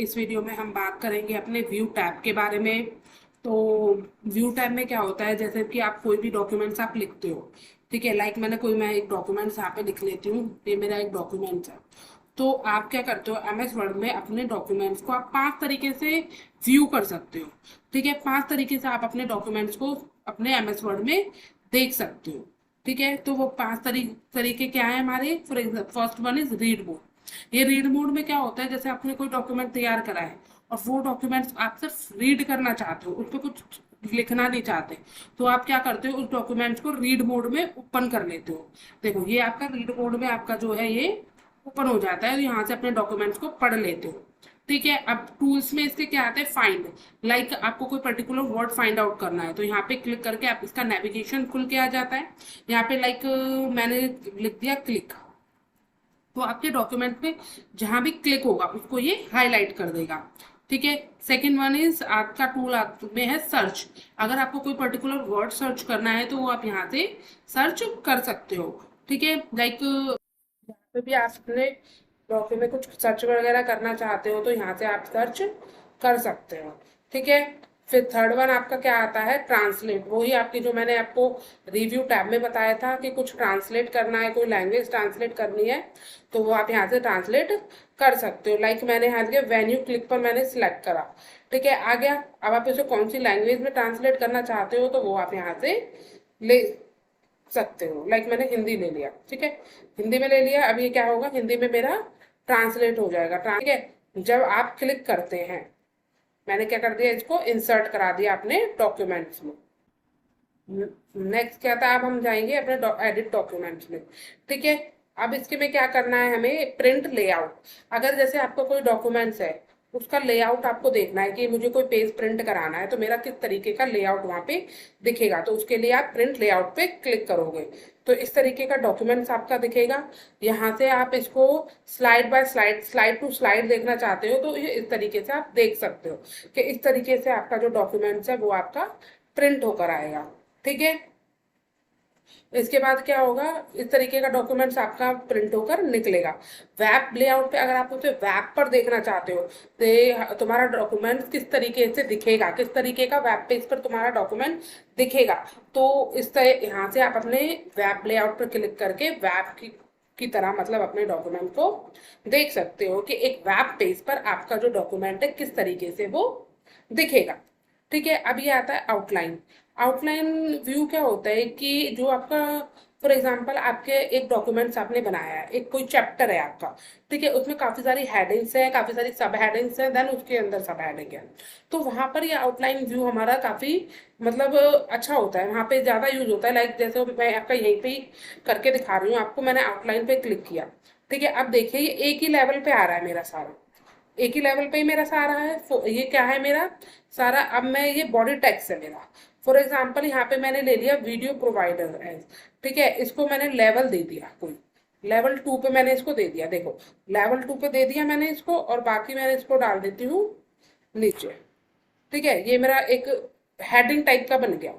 इस वीडियो में हम बात करेंगे अपने व्यू टैब के बारे में। तो व्यू टैब में क्या होता है, जैसे कि आप कोई भी डॉक्यूमेंट्स आप लिखते हो, ठीक है। मैं एक डॉक्यूमेंट्स यहाँ पे लिख लेती हूँ, ये मेरा एक डॉक्यूमेंट्स है। तो आप क्या करते हो, एमएस वर्ड में अपने डॉक्यूमेंट्स को आप 5 तरीके से व्यू कर सकते हो, ठीक है। 5 तरीके से आप अपने डॉक्यूमेंट्स को अपने एमएस वर्ड में देख सकते हो, ठीक है। तो वो तरीके क्या है हमारे, for example first one is read mode. ये रीड मोड में क्या होता है, जैसे आपने कोई डॉक्यूमेंट तैयार करा है और वो डॉक्यूमेंट्स आप सिर्फ रीड करना चाहते हो, उस पर कुछ लिखना नहीं चाहते, तो आप क्या करते हो, उस डॉक्यूमेंट्स को रीड मोड में ओपन कर लेते हो। देखो ये आपका रीड मोड में आपका जो है ये ओपन हो जाता है और यहाँ से अपने डॉक्यूमेंट्स को पढ़ लेते हो, ठीक है। अब टूल्स में इसके क्या आते हैं, फाइंड। लाइक आपको कोई पर्टिकुलर वर्ड फाइंड आउट करना है तो यहाँ पे क्लिक करके आप इसका नेविगेशन खुल के आ जाता है। यहाँ पे लाइक मैंने लिख दिया क्लिक, तो आपके डॉक्यूमेंट पे जहां भी क्लिक होगा उसको ये हाईलाइट कर देगा, ठीक है। सेकेंड वन इज आपका टूल में है सर्च। अगर आपको कोई पर्टिकुलर वर्ड सर्च करना है तो वो आप यहाँ से सर्च कर सकते हो, ठीक है। लाइक यहाँ पे भी आप अपने डॉक्यूमेंट में कुछ सर्च वगैरह करना चाहते हो तो यहाँ से आप सर्च कर सकते हो, ठीक है। फिर थर्ड वन आपका क्या आता है, ट्रांसलेट। वही आपकी जो मैंने आपको रिव्यू टैब में बताया था कि कुछ ट्रांसलेट करना है, कोई लैंग्वेज ट्रांसलेट करनी है तो वो आप यहाँ से ट्रांसलेट कर सकते हो। लाइक मैंने यहाँ के वेन्यू क्लिक पर मैंने सिलेक्ट करा, ठीक है, आ गया। अब आप इसे कौन सी लैंग्वेज में ट्रांसलेट करना चाहते हो तो वो आप यहाँ से ले सकते हो। लाइक मैंने हिंदी ले लिया, ठीक है, हिंदी में ले लिया। अब ये क्या होगा, हिंदी में मेरा ट्रांसलेट हो जाएगा, ठीक है। जब आप क्लिक करते हैं, मैंने क्या कर दिया, इसको इंसर्ट करा दिया अपने डॉक्यूमेंट्स में। नेक्स्ट क्या था, अब हम जाएंगे अपने एडिट डॉक्यूमेंट्स में, ठीक है। अब इसके में क्या करना है, हमें प्रिंट लेआउट। अगर जैसे आपका कोई डॉक्यूमेंट्स है, उसका लेआउट आपको देखना है कि मुझे कोई पेज प्रिंट कराना है तो मेरा किस तरीके का लेआउट वहां पे दिखेगा, तो उसके लिए आप प्रिंट लेआउट पे क्लिक करोगे तो इस तरीके का डॉक्यूमेंट्स आपका दिखेगा। यहाँ से आप इसको slide by slide, slide to slide देखना चाहते हो तो ये इस तरीके से आप देख सकते हो कि इस तरीके से आपका जो डॉक्यूमेंट्स है वो आपका प्रिंट होकर आएगा, ठीक है। इसके बाद क्या होगा, इस तरीके का डॉक्यूमेंट्स आपका प्रिंट होकर निकलेगा। वेब लेआउट पे अगर आप उसे वेब पर देखना चाहते हो तो तुम्हारा डॉक्यूमेंट किस तरीके से दिखेगा, किस तरीके का वेब पेज पर तुम्हारा डॉक्यूमेंट दिखेगा, तो इस तरह यहाँ से आप अपने वेब लेआउट पर क्लिक करके वेब की तरह मतलब अपने डॉक्यूमेंट को देख सकते हो कि एक वेब पेज पर आपका जो डॉक्यूमेंट है किस तरीके से वो दिखेगा, ठीक है। अब ये आता है आउटलाइन। आउटलाइन व्यू क्या होता है कि जो आपका, फॉर एग्जांपल आपके एक डॉक्यूमेंट्स आपने बनाया है, एक कोई चैप्टर है आपका, ठीक है, उसमें काफी सारी हेडिंग्स हैं, काफी सारी सब हेडिंग्स हैं, देन उसके अंदर सब हेडिंग है। तो वहां पर ये आउटलाइन व्यू हमारा काफी मतलब अच्छा होता है, वहां पे ज्यादा यूज होता है। लाइक जैसे मैं आपका यहीं पे ही करके दिखा रही हूँ आपको, मैंने आउटलाइन पे क्लिक किया, ठीक है। अब देखिए ये एक ही लेवल पे आ रहा है मेरा सारा, एक ही लेवल पे ही मेरा सारा है। ये क्या है मेरा सारा, अब मैं ये बॉडी टेक्स्ट है मेरा। फॉर एग्जाम्पल यहाँ पे मैंने ले लिया वीडियो प्रोवाइडर एज, ठीक है, इसको मैंने लेवल दे दिया, कोई लेवल 2 पे मैंने इसको दे दिया। देखो लेवल 2 पे दे दिया मैंने इसको, और बाकी मैंने इसको डाल देती हूँ नीचे, ठीक है। ये मेरा एक हेडिंग टाइप का बन गया,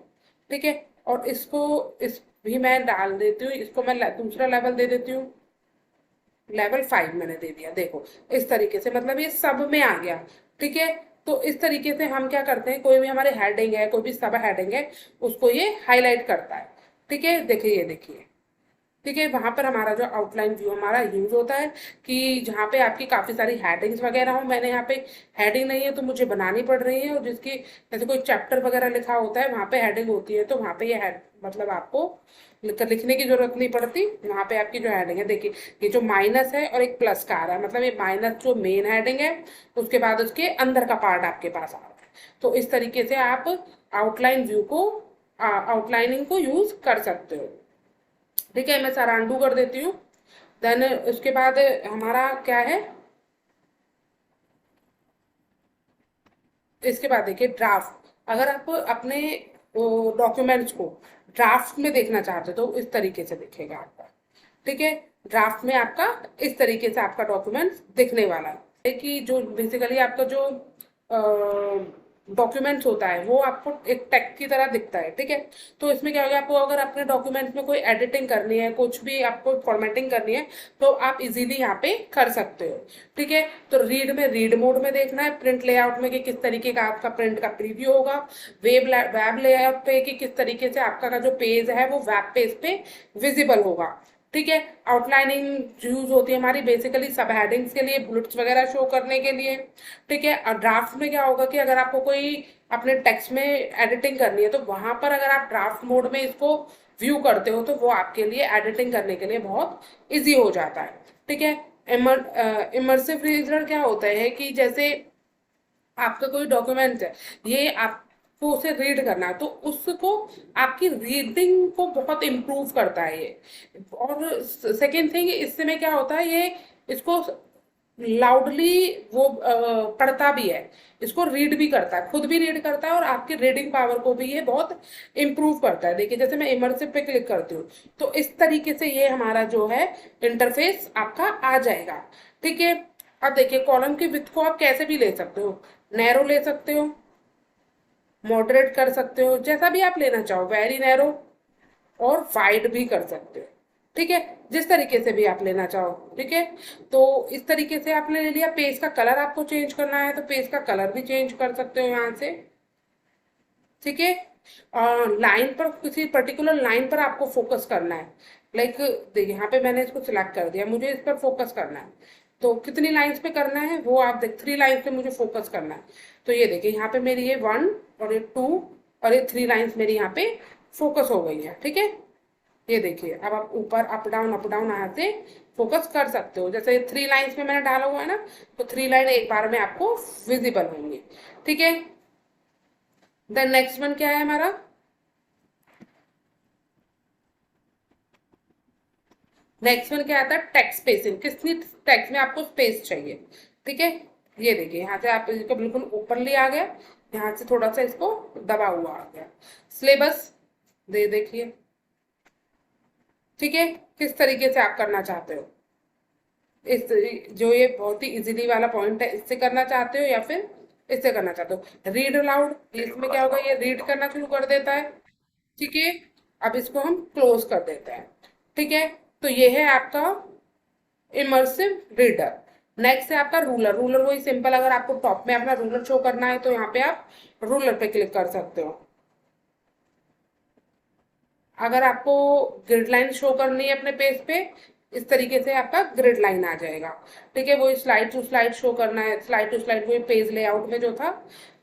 ठीक है। और इसको इस भी मैं डाल देती हूँ, इसको मैं दूसरा लेवल दे देती हूँ, लेवल 5 मैंने दे दिया। देखो इस तरीके से मतलब ये सब में आ गया, ठीक है। तो इस तरीके से हम क्या करते हैं, कोई भी हमारे हेडिंग है, कोई भी सब हेडिंग है, उसको ये हाईलाइट करता है, ठीक है। देखिए ये देखिए, ठीक है, वहां पर हमारा जो आउटलाइन व्यू हमारा यूज होता है कि जहाँ पे आपकी काफी सारी हेडिंग्स वगैरह हो। मैंने यहाँ पे हेडिंग नहीं है तो मुझे बनानी पड़ रही है, और जिसकी जैसे कोई चैप्टर वगैरह लिखा होता है वहां पे हेडिंग होती है तो वहां पे ये मतलब आपको लिखने की जरूरत नहीं पड़ती, वहां पे आपकी जो हेडिंग है देखिए, ये जो माइनस है और एक प्लस का आ रहा है, मतलब ये माइनस जो मेन हेडिंग है उसके बाद उसके अंदर का पार्ट आपके पास आ रहा है। तो इस तरीके से आप आउटलाइन व्यू को, आउटलाइनिंग को यूज कर सकते हो, ठीक है। मैं सारा अंडू कर देती हूँ। देन उसके बाद हमारा क्या है, इसके बाद देखिए ड्राफ्ट। अगर आप अपने डॉक्यूमेंट्स को ड्राफ्ट में देखना चाहते हो तो इस तरीके से दिखेगा आपका, ठीक है। ड्राफ्ट में आपका इस तरीके से आपका डॉक्यूमेंट दिखने वाला है कि जो बेसिकली आपका जो डॉक्यूमेंट्स होता है वो आपको एक टेक्स्ट की तरह दिखता है, ठीक है। तो इसमें क्या होगा, आपको अगर अपने डॉक्यूमेंट्स में कोई एडिटिंग करनी है, कुछ भी आपको फॉर्मेटिंग करनी है, तो आप इजीली यहाँ पे कर सकते हो, ठीक है। तो रीड में रीड मोड में देखना है, प्रिंट लेआउट में कि किस तरीके का आपका प्रिंट का प्रीव्यू होगा, वेब लेआउट पे कि किस तरीके से आपका का जो पेज है वो वेब पेज पे विजिबल होगा, ठीक है। आउटलाइनिंग यूज होती है हमारी बेसिकली सब हेडिंग्स के लिए, बुलेट्स वगैरह शो करने के लिए, ठीक है। और ड्राफ्ट में क्या होगा कि अगर आपको कोई अपने टेक्स्ट में एडिटिंग करनी है तो वहां पर अगर आप ड्राफ्ट मोड में इसको व्यू करते हो तो वो आपके लिए एडिटिंग करने के लिए बहुत इजी हो जाता है, ठीक है। इमर्सिव रीडर क्या होता है कि जैसे आपका कोई डॉक्यूमेंट है, ये आपको उसे रीड करना है, तो उसको आपकी रीडिंग को बहुत इम्प्रूव करता है ये। और सेकेंड थिंग, इससे में क्या होता है, ये इसको लाउडली वो पढ़ता भी है, इसको रीड भी करता है, खुद भी रीड करता है, और आपकी रीडिंग पावर को भी ये बहुत इम्प्रूव करता है। देखिए जैसे मैं इमर्सिव पे क्लिक करती हूँ तो इस तरीके से ये हमारा जो है इंटरफेस आपका आ जाएगा, ठीक है। अब देखिए कॉलम की विड्थ को आप कैसे भी ले सकते हो, नैरो ले सकते हो, मॉडरेट कर सकते हो, जैसा भी आप लेना चाहो, वेरी नैरो, और वाइड भी कर सकते हो, ठीक है, जिस तरीके से भी आप लेना चाहो, ठीक है। तो इस तरीके से आपने ले लिया। पेज का कलर आपको चेंज करना है तो पेज का कलर भी चेंज कर सकते हो यहाँ से, ठीक है। लाइन पर, किसी पर्टिकुलर लाइन पर आपको फोकस करना है, लाइक देखिए यहाँ पे मैंने इसको सिलेक्ट कर दिया, मुझे इस पर फोकस करना है, तो कितनी लाइंस पे करना है वो आप देख, 3 लाइंस पे मुझे फोकस करना है। तो ये देखिए यहाँ पे मेरी ये 1 और ये 2 और ये 3 लाइंस मेरी यहाँ पे फोकस हो गई है, ठीक है। ये देखिए अब आप ऊपर अप डाउन यहाँ से फोकस कर सकते हो, जैसे 3 लाइंस में मैंने डाला हुआ है ना, तो 3 लाइन एक बार में आपको विजिबल होंगी, ठीक है। देन नेक्स्ट वन क्या है हमारा, नेक्स्ट वन क्या आता है, टेक्स्ट स्पेसिंग, कितनी टेक्स्ट में आपको स्पेस चाहिए, ठीक है। ये देखिए यहाँ से आप इसको बिल्कुल ऊपर ले आ गया, यहाँ से थोड़ा सा इसको दबा हुआ आ गया, सिलेबस दे देखिए, ठीक है। किस तरीके से आप करना चाहते हो, इस जो ये बहुत ही इजीली वाला पॉइंट है इससे करना चाहते हो या फिर इससे करना चाहते हो। रीड अलाउड, इसमें क्या होगा, ये रीड करना शुरू कर देता है, ठीक है। अब इसको हम क्लोज कर देते हैं, ठीक है। तो ये है आपका इमर्सिव रीडर। नेक्स्ट है आपका रूलर। रूलर वही सिंपल, अगर आपको टॉप में अपना रूलर शो करना है तो यहाँ पे आप रूलर पे क्लिक कर सकते हो। अगर आपको ग्रिड लाइन शो करनी है अपने पेज पे, इस तरीके से आपका ग्रिड लाइन आ जाएगा, ठीक है। वही स्लाइड टू स्लाइड शो करना है, स्लाइड टू स्लाइड वही पेज लेआउट में जो था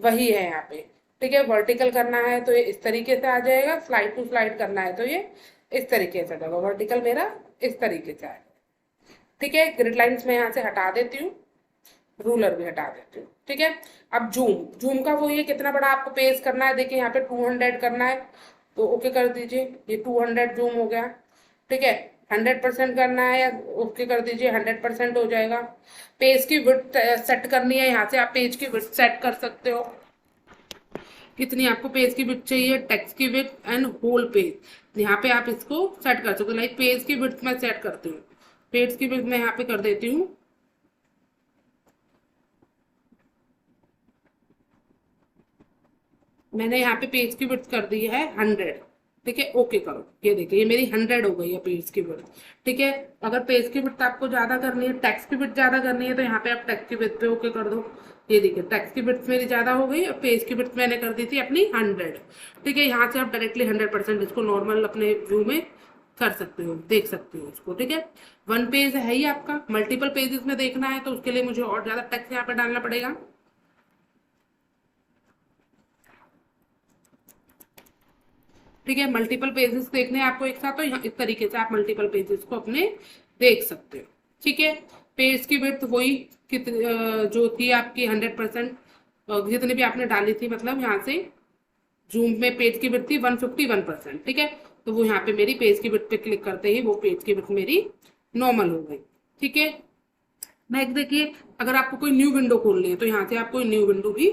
वही है यहाँ पे, ठीक है। वर्टिकल करना है तो ये इस तरीके से आ जाएगा, स्लाइड टू स्लाइड करना है तो ये इस तरीके से आएगा, वर्टिकल मेरा इस तरीके से आएगा, ठीक है। ग्रिड लाइन्स में यहाँ से हटा देती हूँ, रूलर भी हटा देती हूँ, ठीक है। अब जूम, जूम का वो ये कितना बड़ा आपको पेज करना है, देखिए यहाँ पे 200 करना है तो ओके कर दीजिए, ये 200 जूम हो गया, ठीक है। 100% करना है या ओके कर दीजिए, 100% हो जाएगा। पेज की विड्थ सेट करनी है, यहाँ से आप पेज की विड्थ सेट कर सकते हो, कितनी आपको पेज की विड्थ चाहिए, टेक्स्ट की विड्थ एंड होल पेज, यहाँ पे आप इसको सेट कर सकते हो। लाइक पेज की विड्थ मैं सेट करती हूँ, पेज की विड्थ मैं यहाँ पे कर देती हूँ, मैंने यहाँ पे पेज की विड्थ कर दी है 100, ठीक है। ओके करो, ये देखिए ये मेरी 100 हो गई है पेज की विड्थ, ठीक है। अगर पेज की विड्थ आपको ज्यादा करनी है, टेक्स्ट की विड्थ ज्यादा करनी है, तो यहाँ पे आप टेक्स्ट की विड्थ पे ओके कर दो। ये देखिए टेक्स्ट की विड्थ मेरी ज्यादा हो गई और पेज की विड्थ मैंने कर दी थी अपनी 100, ठीक है। यहाँ से आप डायरेक्टली 100% इसको नॉर्मल अपने व्यू में कर सकते हो, देख सकते हो इसको, ठीक है। वन पेज है ही आपका, मल्टीपल पेजेस में देखना है तो उसके लिए मुझे और ज्यादा टेक्स्ट यहाँ पे डालना पड़ेगा, ठीक है। मल्टीपल पेजेस देखने हैं आपको एक साथ, तो यहाँ इस तरीके से आप मल्टीपल पेजेस को अपने देख सकते हो, ठीक है। पेज की विड्थ वही कितनी जो थी आपकी 100%, जितनी भी आपने डाली थी, मतलब यहाँ से जूम में पेज की विड्थ थी 151%, ठीक है। तो वो यहाँ पे मेरी पेज की विड्थ पे क्लिक करते ही वो पेज की विड्थ मेरी नॉर्मल हो गई, ठीक है। नेक्स्ट देखिए, अगर आपको कोई न्यू विंडो खोलनी है तो यहाँ से आप कोई न्यू विंडो भी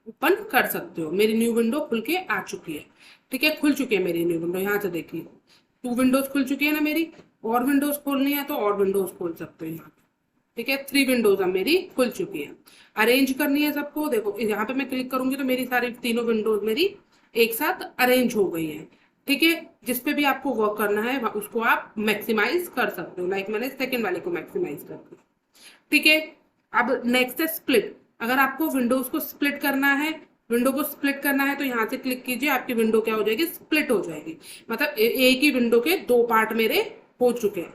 ओपन कर सकते हो। मेरी न्यू विंडो खुल के आ चुकी है, ठीक है, खुल चुकी है मेरी न्यू विंडो, यहाँ से देखिए 2 विंडोज खुल चुकी है ना मेरी, और विंडोज खोलनी है तो और विंडोज खोल सकते हो यहाँ पे, ठीक है, 3 विंडोज अब मेरी खुल चुकी है। अरेंज करनी है सबको, देखो यहाँ पे मैं क्लिक करूंगी तो मेरी सारी तीनों विंडोज मेरी एक साथ अरेंज हो गई है। ठीक है, जिस पे भी आपको वर्क करना है उसको आप मैक्सिमाइज कर सकते हो, लाइक मैंने सेकंड वाले को मैक्सिमाइज कर दिया। ठीक है, अब नेक्स्ट है स्प्लिट। अगर आपको विंडोज को स्प्लिट करना है, विंडो को स्प्लिट करना है तो यहाँ से क्लिक कीजिए, आपकी विंडो क्या हो जाएगी, स्प्लिट हो जाएगी। मतलब एक ही विंडो के 2 पार्ट मेरे हो चुके हैं।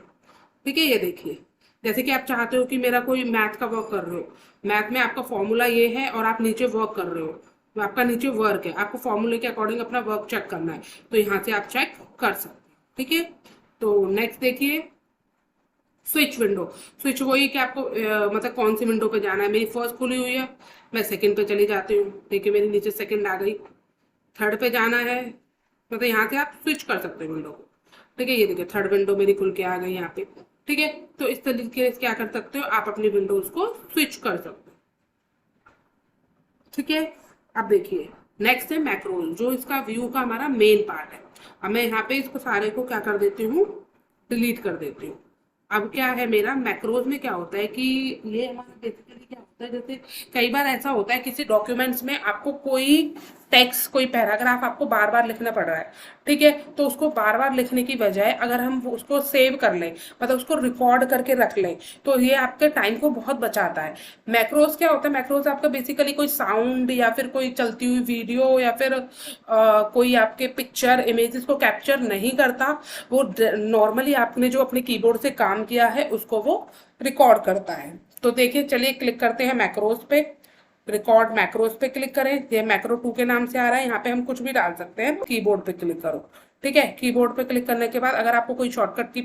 ठीक है, ये देखिए, जैसे कि आप चाहते हो कि मेरा कोई मैथ का वर्क कर रहे हो, मैथ में आपका फॉर्मूला ये है और आप नीचे वर्क कर रहे हो, तो आपका नीचे वर्क है, आपको फॉर्मूले के अकॉर्डिंग अपना वर्क चेक करना है, तो यहाँ से आप चेक कर सकते हैं। ठीक है, तो नेक्स्ट देखिए स्विच विंडो। स्विच वही कि आपको मतलब कौन सी विंडो पे जाना है। मेरी फर्स्ट खुली हुई है, मैं सेकंड पे चली जाती हूँ। देखिए मेरी नीचे सेकंड आ गई, थर्ड पे जाना है, मतलब यहाँ से आप स्विच कर सकते हो विंडो को। ठीक है, ये देखिए थर्ड विंडो मेरी खुल के आ गई यहाँ पे। ठीक है, तो इस तरीके से क्या कर सकते हो, आप अपनी विंडोज को स्विच कर सकते हो। ठीक है, अब देखिए नेक्स्ट है मैक्रोज, जो इसका व्यू का हमारा मेन पार्ट है। अब मैं यहाँ पे इसको सारे को क्या कर देती हूँ, डिलीट कर देती हूँ। अब क्या है मेरा मैक्रोज में क्या होता है कि ये हमारा बेसिकली क्या होता है, जैसे कई बार ऐसा होता है किसी डॉक्यूमेंट्स में आपको कोई टेक्स्ट, कोई पैराग्राफ आपको बार बार लिखना पड़ रहा है। ठीक है, तो उसको बार बार लिखने की बजाय अगर हम उसको सेव कर लें, मतलब उसको रिकॉर्ड करके रख लें, तो ये आपके टाइम को बहुत बचाता है। मैक्रोज क्या होता है, मैक्रोज आपका बेसिकली कोई साउंड या फिर कोई चलती हुई वीडियो या फिर कोई आपके पिक्चर इमेजेस को कैप्चर नहीं करता। वो नॉर्मली आपने जो अपने कीबोर्ड से काम किया है उसको वो रिकॉर्ड करता है। तो देखिए चलिए क्लिक करते हैं मैक्रोज पे, रिकॉर्ड मैक्रोज पे क्लिक करें, ये मैक्रो 2 के नाम से आ रहा है। यहाँ पे हम कुछ भी डाल सकते हैं, कीबोर्ड पे क्लिक करो। ठीक है, कीबोर्ड पे क्लिक करने के बाद अगर आपको कोई शॉर्टकट की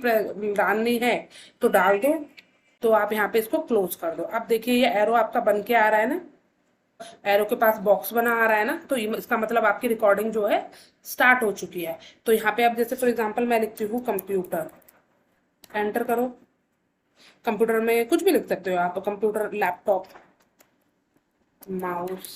डालनी है तो डाल दो, तो आप यहाँ पे इसको क्लोज कर दो। अब देखिए ये एरो आपका बन के आ रहा है ना, एरो के पास बॉक्स बना आ रहा है ना, तो इसका मतलब आपकी रिकॉर्डिंग जो है स्टार्ट हो चुकी है। तो यहाँ पे अब जैसे फॉर एग्जांपल मैं लिखती हूँ कंप्यूटर, एंटर करो। कंप्यूटर में कुछ भी लिख सकते हो आप, कंप्यूटर, लैपटॉप, माउस,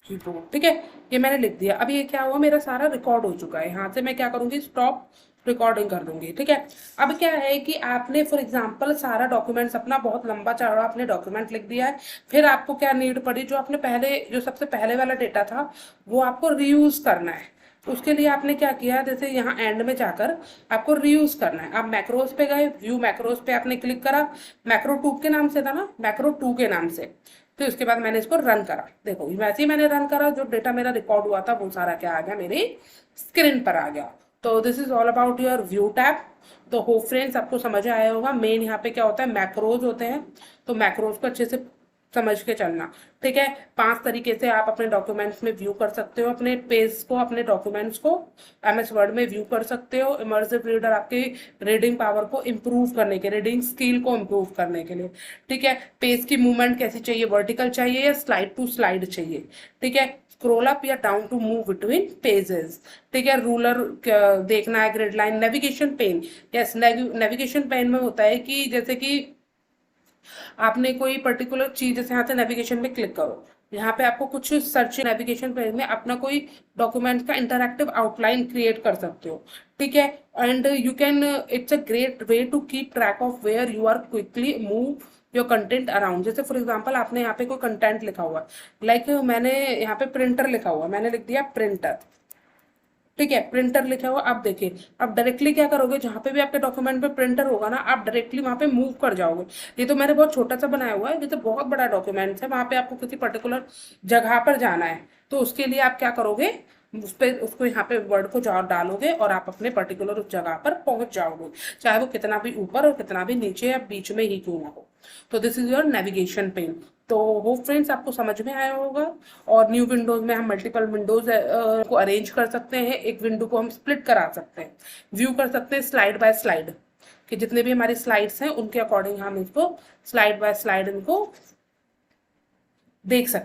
कीबोर्ड। ठीक है, ये मैंने लिख दिया। अब ये क्या हुआ, मेरा सारा रिकॉर्ड हो चुका है। यहाँ से मैं क्या करूंगी, स्टॉप रिकॉर्डिंग कर दूंगी। ठीक है, अब क्या है कि आपने फॉर एग्जांपल सारा डॉक्यूमेंट्स अपना बहुत लंबा चौड़ा आपने डॉक्यूमेंट लिख दिया है, फिर आपको क्या नीड पड़ी, जो आपने पहले जो सबसे पहले वाला डेटा था वो आपको रीयूज करना है। उसके लिए आपने क्या किया, जैसे यहाँ एंड में जाकर आपको रीयूज करना है। आप मैक्रोज पे गए, व्यू मैक्रोज पे आपने क्लिक करा, मैक्रो 2 के नाम से था ना, मैक्रो 2 के नाम से। फिर उसके बाद मैंने इसको रन करा, देखो वैसे ही मैंने रन करा, जो डेटा मेरा रिकॉर्ड हुआ था वो सारा क्या आ गया, मेरी स्क्रीन पर आ गया। तो this is all about your view tab. तो होप फ्रेंड्स आपको समझ आया होगा। मेन यहाँ पे क्या होता है, मैक्रोज होते हैं, तो मैक्रोज को अच्छे से समझ के चलना। ठीक है, 5 तरीके से आप अपने डॉक्यूमेंट्स में व्यू कर सकते हो, अपने पेज को, अपने डॉक्यूमेंट्स को एमएस वर्ड में व्यू कर सकते हो। इमर्सिव रीडर आपके रीडिंग पावर को इम्प्रूव करने के, रीडिंग स्किल को इम्प्रूव करने के लिए। ठीक है, पेज की मूवमेंट कैसी चाहिए, वर्टिकल चाहिए या स्लाइड टू स्लाइड चाहिए। ठीक है, स्क्रॉल अप या down to move between pages. ठीक है, रूलर देखना है, grid line, navigation pane. Yes, navigation pane में होता है कि जैसे कि आपने कोई पर्टिकुलर चीज, जैसे यहाँ से नेविगेशन में क्लिक करो, यहाँ पे आपको कुछ सर्च, नेविगेशन पेज में अपना कोई डॉक्यूमेंट का इंटरैक्टिव आउटलाइन क्रिएट कर सकते हो। ठीक है, and you can, it's a great way to keep track of where you are quickly move your content around. जैसे फॉर एग्जांपल आपने यहाँ पे कोई कंटेंट लिखा हुआ है, लाइक मैंने यहाँ पे प्रिंटर लिखा हुआ, मैंने लिख दिया प्रिंटर। ठीक है, प्रिंटर लिखा हुआ। अब देखिए, अब डायरेक्टली क्या करोगे, जहां पे भी आपके डॉक्यूमेंट पे प्रिंटर होगा ना, आप डायरेक्टली वहां पे मूव कर जाओगे। ये तो मैंने बहुत छोटा सा बनाया हुआ है, जैसे बहुत बड़ा डॉक्यूमेंट है, वहां पे आपको किसी पर्टिकुलर जगह पर जाना है, तो उसके लिए आप क्या करोगे, उस पे उसको यहाँ पे वर्ड को डालोगे और आप अपने पर्टिकुलर उस जगह पर पहुंच जाओगे, चाहे वो कितना भी ऊपर और कितना भी नीचे या बीच में ही क्यों ना हो। तो this is your navigation pane. तो होप फ्रेंड्स आपको समझ में आया होगा। और न्यू विंडोज में हम मल्टीपल विंडोज को अरेंज कर सकते हैं, एक विंडो को हम स्प्लिट करा सकते हैं, व्यू कर सकते हैं स्लाइड बाय स्लाइड, कि जितने भी हमारी स्लाइड्स हैं उनके अकॉर्डिंग हम इसको स्लाइड बाय स्लाइड इनको देख सकते हैं।